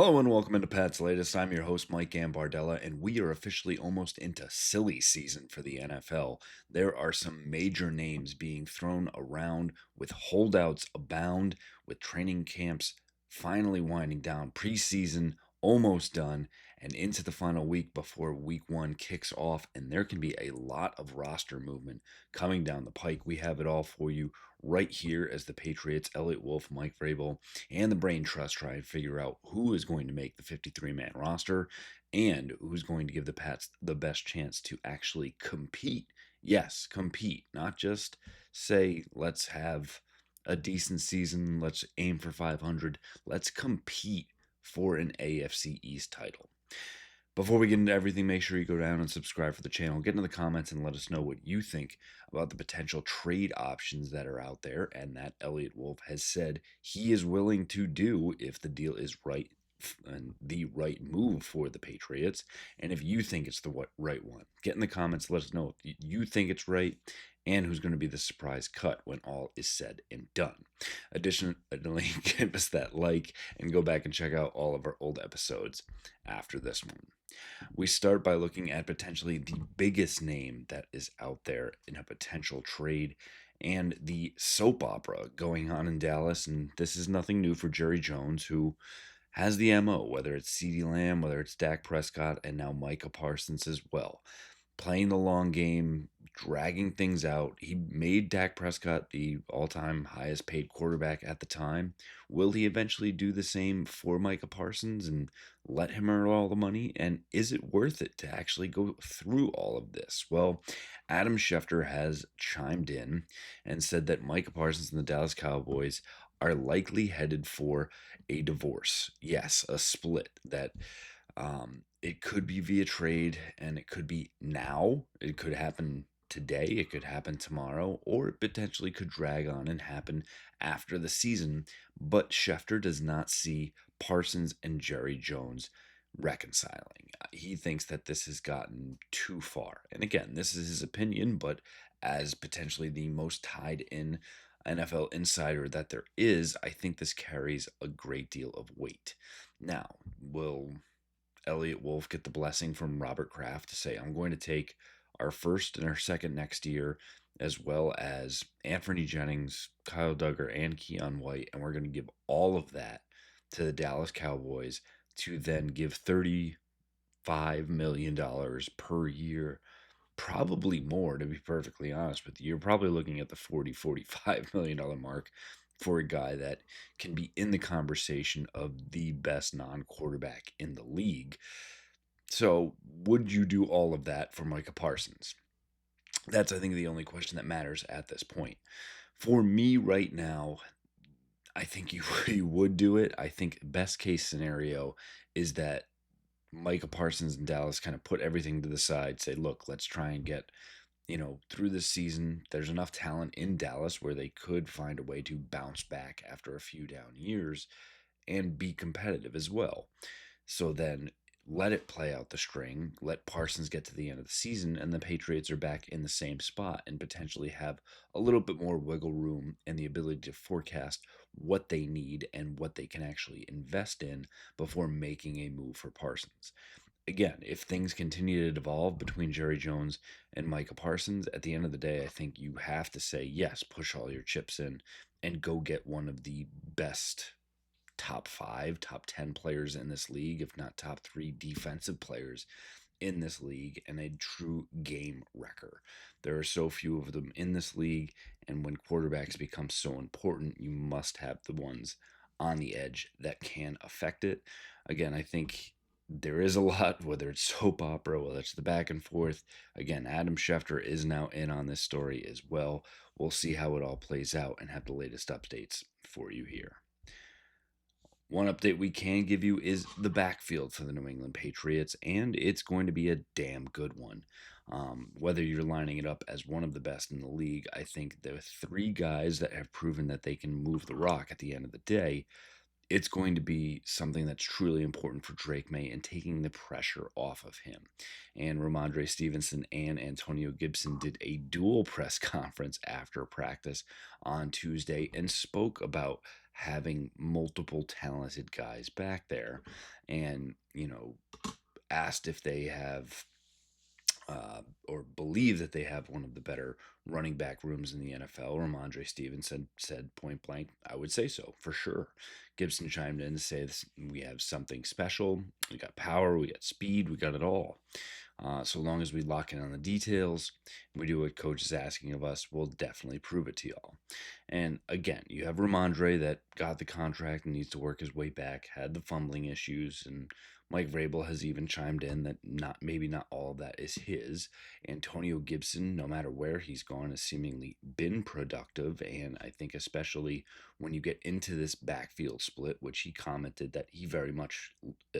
Hello and welcome into Pat's Latest. I'm your host, Mike Gambardella, and we are officially almost into silly season for the NFL. There are some major names being thrown around with holdouts abound, with training camps finally winding down, preseason almost done, and into the final week before week one kicks off. And there can be a lot of roster movement coming down the pike. We have it all for you right here as the Patriots, Elliott Wolf, Mike Vrabel, and the Brain Trust try and figure out who is going to make the 53-man roster and who's going to give the Pats the best chance to actually compete. Yes, compete, not just say, let's have a decent season, let's aim for 500. Let's compete for an AFC East title. Before we get into everything, make sure you go down and subscribe for the channel. Get into the comments and let us know what you think about the potential trade options that are out there and that Elliott Wolf has said he is willing to do if the deal is right and the right move for the Patriots. And if you think it's the right one, get in the comments. Let us know if you think it's right and who's going to be the surprise cut when all is said and done. Additionally, give us that like and go back and check out all of our old episodes after this one. We start by looking at potentially the biggest name that is out there in a potential trade and the soap opera going on in Dallas. And this is nothing new for Jerry Jones, who has the MO, whether it's CeeDee Lamb, whether it's Dak Prescott, and now Micah Parsons as well. Playing the long game, dragging things out. He made Dak Prescott the all-time highest paid quarterback at the time. Will he eventually do the same for Micah Parsons and let him earn all the money? And is it worth it to actually go through all of this? Well, Adam Schefter has chimed in and said that Micah Parsons and the Dallas Cowboys are likely headed for a divorce. Yes, a split that it could be via trade and it could be now. It could happen today. It could happen tomorrow, or it potentially could drag on and happen after the season. But Schefter does not see Parsons and Jerry Jones reconciling. He thinks that this has gotten too far. And again, this is his opinion, but as potentially the most tied in NFL insider that there is, I think this carries a great deal of weight. Now, will Elliott Wolf get the blessing from Robert Kraft to say, I'm going to take our first and our second next year, as well as Anthony Jennings, Kyle Duggar, and Keon White, and we're going to give all of that to the Dallas Cowboys to then give $35 million per year, probably more, to be perfectly honest with you. You're probably looking at the $40-45 million mark for a guy that can be in the conversation of the best non-quarterback in the league. So would you do all of that for Micah Parsons? That's, I think, the only question that matters at this point. For me right now, I think you would do it. I think best case scenario is that Micah Parsons and Dallas kind of put everything to the side, say, look, let's try and get through this season. There's enough talent in Dallas where they could find a way to bounce back after a few down years and be competitive as well. So then let it play out the string, let Parsons get to the end of the season, and the Patriots are back in the same spot and potentially have a little bit more wiggle room and the ability to forecast what they need and what they can actually invest in before making a move for Parsons. Again, if things continue to devolve between Jerry Jones and Micah Parsons, at the end of the day, I think you have to say, yes, push all your chips in and go get one of the best top 5, top 10 players in this league, if not top 3 defensive players in this league, and a true game wrecker. There are so few of them in this league, and when quarterbacks become so important, you must have the ones on the edge that can affect it. Again, I think there is a lot, whether it's soap opera, whether it's the back and forth. Again, Adam Schefter is now in on this story as well. We'll see how it all plays out and have the latest updates for you here. One update we can give you is the backfield for the New England Patriots, and it's going to be a damn good one. Whether you're lining it up as one of the best in the league, I think the 3 guys that have proven that they can move the rock at the end of the day, it's going to be something that's truly important for Drake May and taking the pressure off of him. And Ramondre Stevenson and Antonio Gibson did a dual press conference after practice on Tuesday and spoke about having multiple talented guys back there, and asked if they have or believe that they have one of the better running back rooms in the NFL. Ramondre Stevenson said point blank, I would say so, for sure. Gibson chimed in to say this, we have something special. We got power, we got speed, we got it all. So long as we lock in on the details, we do what coach is asking of us, we'll definitely prove it to y'all. And again, you have Ramondre that got the contract and needs to work his way back, had the fumbling issues, and Mike Vrabel has even chimed in that maybe not all of that is his. Antonio Gibson, no matter where he's gone, has seemingly been productive, and I think especially when you get into this backfield split, which he commented that he very much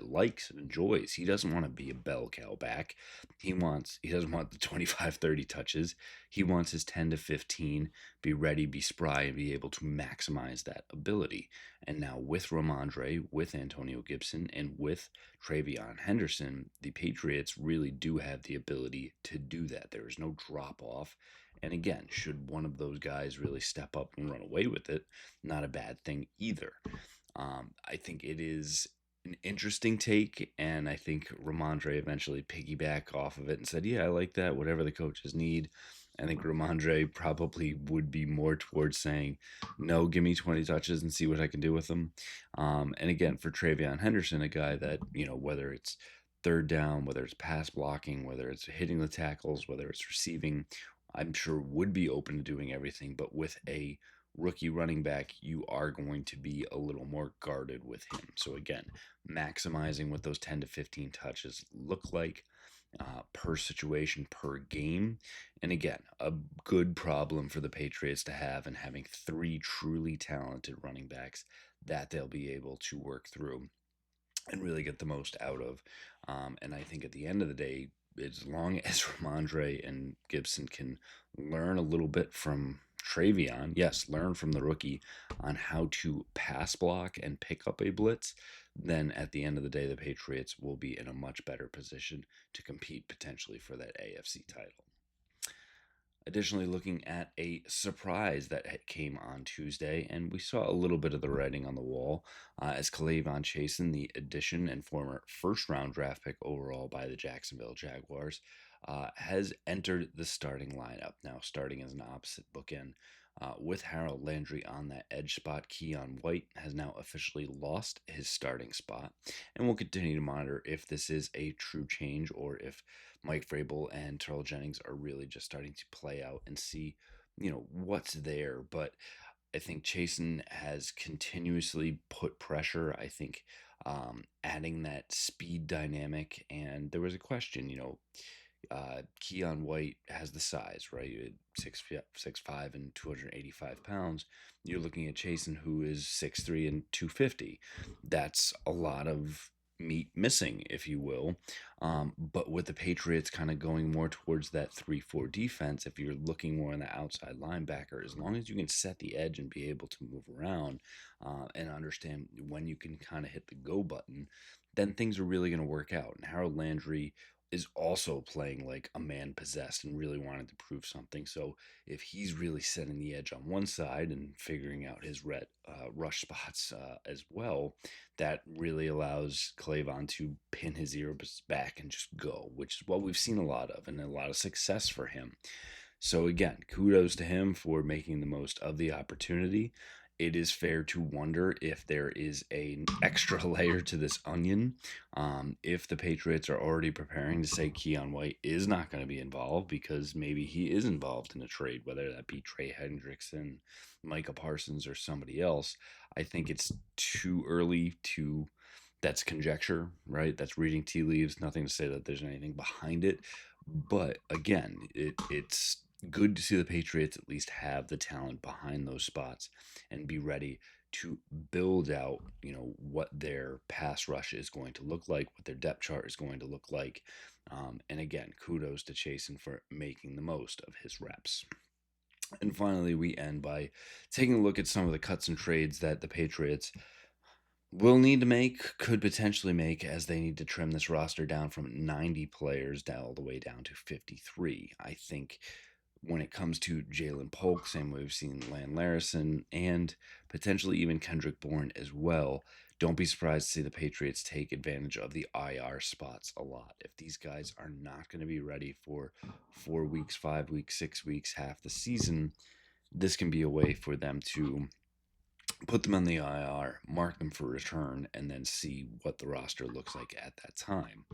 likes and enjoys. He doesn't want to be a bell cow back. He doesn't want the 25, 30 touches. He wants his 10 to 15, be ready, be spry, and be able to maximize that ability. And now with Ramondre, with Antonio Gibson, and with Travion Henderson, the Patriots really do have the ability to do that. There is no drop off. And again, should one of those guys really step up and run away with it, not a bad thing either. I think it is an interesting take, and I think Ramondre eventually piggyback off of it and said, "Yeah, I like that. Whatever the coaches need." I think Ramondre probably would be more towards saying, "No, give me 20 touches and see what I can do with them." And again, for Travion Henderson, a guy that whether it's third down, whether it's pass blocking, whether it's hitting the tackles, whether it's receiving, I'm sure would be open to doing everything. But with a rookie running back, you are going to be a little more guarded with him. So again, maximizing what those 10 to 15 touches look like per situation, per game. And again, a good problem for the Patriots to have, and having three truly talented running backs that they'll be able to work through and really get the most out of. And I think at the end of the day, as long as Ramondre and Gibson can learn a little bit from Travion, yes, learn from the rookie on how to pass block and pick up a blitz, then at the end of the day, the Patriots will be in a much better position to compete potentially for that AFC title. Additionally, looking at a surprise that came on Tuesday, and we saw a little bit of the writing on the wall as K'Lavon Chasen, the addition and former first-round draft pick overall by the Jacksonville Jaguars, has entered the starting lineup. Now, starting as an opposite bookend with Harold Landry on that edge spot, Keon White has now officially lost his starting spot, and we'll continue to monitor if this is a true change or if Mike Vrabel and Terrell Jennings are really just starting to play out and see, what's there. But I think Chasen has continuously put pressure. I think adding that speed dynamic, and there was a question, Keon White has the size, right? 6'5" and 285 pounds. You're looking at Chasen, who is 6'3" and 250. That's a lot of meat missing, if you will. But with the Patriots kind of going more towards that 3-4 defense, if you're looking more on the outside linebacker, as long as you can set the edge and be able to move around and understand when you can kind of hit the go button, then things are really going to work out. And Harold Landry is also playing like a man possessed and really wanted to prove something. So if he's really setting the edge on one side and figuring out his rush spots as well, that really allows K'Lavon to pin his ears back and just go, which is what we've seen a lot of and a lot of success for him. So again, kudos to him for making the most of the opportunity. It is fair to wonder if there is an extra layer to this onion. If the Patriots are already preparing to say Keon White is not going to be involved because maybe he is involved in a trade, whether that be Trey Hendrickson, Micah Parsons, or somebody else, I think it's too early to. That's conjecture, right? That's reading tea leaves. Nothing to say that there's anything behind it. But again, it's good to see the Patriots at least have the talent behind those spots and be ready to build out, what their pass rush is going to look like, what their depth chart is going to look like. And again, kudos to Chasen for making the most of his reps. And finally, we end by taking a look at some of the cuts and trades that the Patriots will need to make, could potentially make, as they need to trim this roster down from 90 players down all the way down to 53. I think When it comes to Jalen Polk, same way we've seen Lan Larison and potentially even Kendrick Bourne as well. Don't be surprised to see the Patriots take advantage of the IR spots a lot. If these guys are not going to be ready for 4 weeks, 5 weeks, 6 weeks, half the season, this can be a way for them to put them on the IR, mark them for return, and then see what the roster looks like at that time.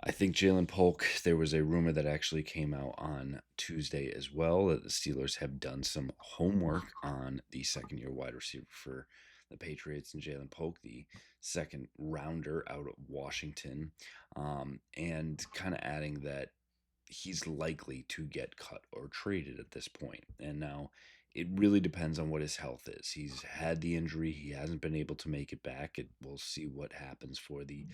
I think Jalen Polk, there was a rumor that actually came out on Tuesday as well that the Steelers have done some homework on the second year wide receiver for the Patriots and Jalen Polk, the second rounder out of Washington, and kind of adding that he's likely to get cut or traded at this point. And now it really depends on what his health is. He's had the injury, he hasn't been able to make it back. We'll see what happens for the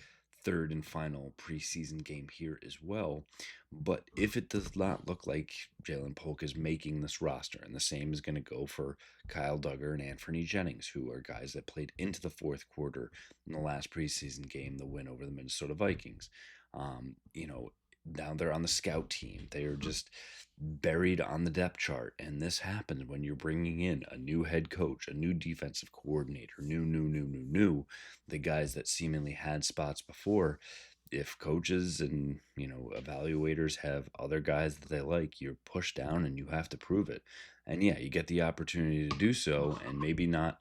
third and final preseason game here as well. But if it does not look like Jalen Polk is making this roster, and the same is going to go for Kyle Duggar and Anthony Jennings, who are guys that played into the fourth quarter in the last preseason game, the win over the Minnesota Vikings. You know, now they're on the scout team. They are just buried on the depth chart. And this happens when you're bringing in a new head coach, a new defensive coordinator, new. The guys that seemingly had spots before, if coaches and evaluators have other guys that they like, you're pushed down and you have to prove it. And yeah, you get the opportunity to do so, and maybe not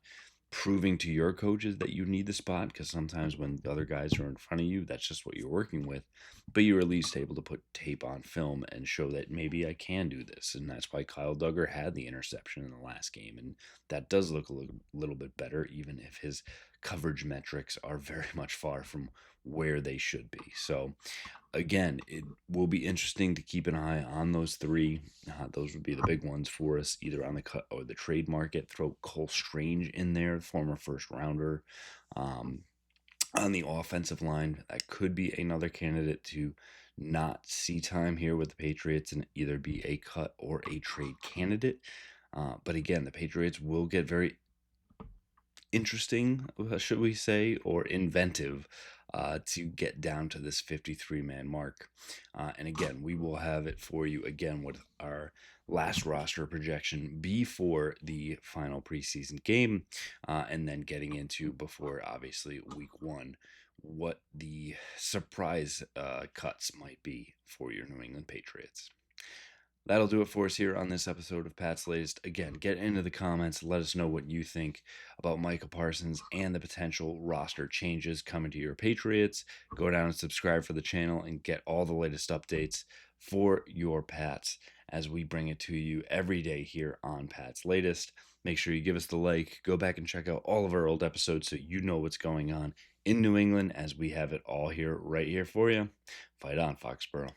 proving to your coaches that you need the spot, because sometimes when the other guys are in front of you, that's just what you're working with. But you're at least able to put tape on film and show that maybe I can do this. And that's why Kyle Duggar had the interception in the last game. And that does look a little bit better, even if his coverage metrics are very much far from where they should be. So again, it will be interesting to keep an eye on those three. Those would be the big ones for us, either on the cut or the trade market. Throw Cole Strange in there, former first rounder. On the offensive line, that could be another candidate to not see time here with the Patriots and either be a cut or a trade candidate. But again, the Patriots will get very interesting, should we say, or inventive to get down to this 53-man mark. And again, we will have it for you again with our last roster projection before the final preseason game, and then getting into, before obviously week one, what the surprise cuts might be for your New England Patriots. That'll do it for us here on this episode of Pat's Latest. Again, get into the comments. Let us know what you think about Micah Parsons and the potential roster changes coming to your Patriots. Go down and subscribe for the channel and get all the latest updates for your Pats as we bring it to you every day here on Pat's Latest. Make sure you give us the like. Go back and check out all of our old episodes so you know what's going on in New England, as we have it all here, right here for you. Fight on, Foxborough.